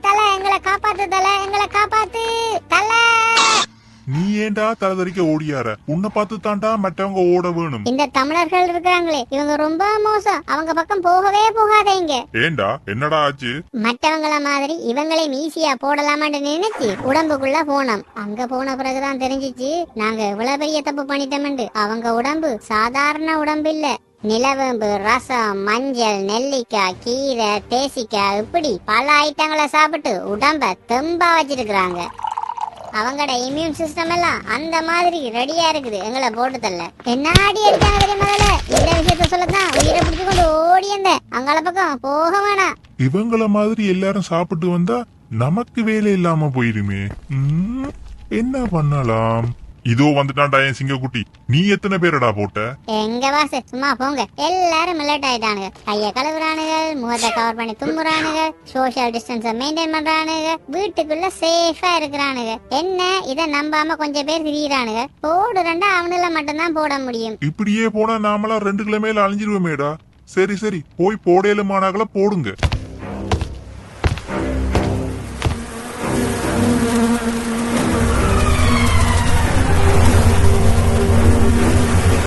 தல எங்களை காப்பாத்து, தல எங்களை காப்பாத்து தல. நீ ஏண்டா தலைதறிக்க ஓடியார? உன்னை பார்த்து தாண்டா மற்றவங்க ஓட வேணும். இந்த தமிழர்கள் இருக்காங்களே இவங்க ரொம்ப மோசம், அவங்க பக்கம் போகவே போகாதீங்க. ஏண்டா என்னடா ஆச்சு? மற்றவங்கள மாதிரி இவங்களையும் ஈஸியா போடலாமான்னு நினைச்சு உடம்புக்குள்ள போனோம். அங்க போன பிறகுதான் தெரிஞ்சிச்சு நாங்க இவ்வளவு பெரிய தப்பு பண்ணிட்டோம்னு. அவங்க உடம்பு சாதாரண உடம்பு இல்ல. நிலவேம்பு, ரசம், மஞ்சள், நெல்லிக்காய், கீரை, தேசிக்காய் இப்படி பல ஐட்டங்களை சாப்பிட்டு உடம்ப தெம்பா வச்சிருக்கிறாங்க. அவங்களோட இம்யூன் சிஸ்டம் எல்லாம் அந்த மாதிரி ரெடியா இருக்குது எங்களை போட்டு தள்ள. என்ன அடி அடிச்சாங்க தெரியுமா? இந்த விஷயத்த சொல்லத்தான் உயிரை பிடிச்சு கொண்டு ஓடி அந்த அங்கால பக்கம் போக வேணாம். இவங்கள மாதிரி எல்லாரும் சாப்பிட்டு வந்தா நமக்கு வேலை இல்லாம போயிருமே. என்ன பண்ணலாம்? இதோ வந்துட்டான்டா என் சிங்கக்குட்டி. நீ எத்தனை பேரடா போட்ட? எங்க வாச சும்மா போங்க. எல்லாரும் மில்லட் ஆயிட்டானுங்க. கைய கழுவுறானுங்க, முகத்தை கவர் பண்ணி தும்முறானுங்க, சோசியல் டிஸ்டன்ஸ மெயின்டைன் பண்றானுங்க, வீட்டுக்குள்ள சேஃபா இருக்கிறானுங்க. என்ன இத நம்பாம கொஞ்சம் பேர் திரியிறானுங்க. போடுறண்டா அவனுல மட்டும்தான் போட முடியும். இப்படியே போனா நாமெல்லாம் 2 கிலோ மேல அழிஞ்சிருவோமேடா. சரி சரி போய் போடையிலுமானாங்கள போடுங்க.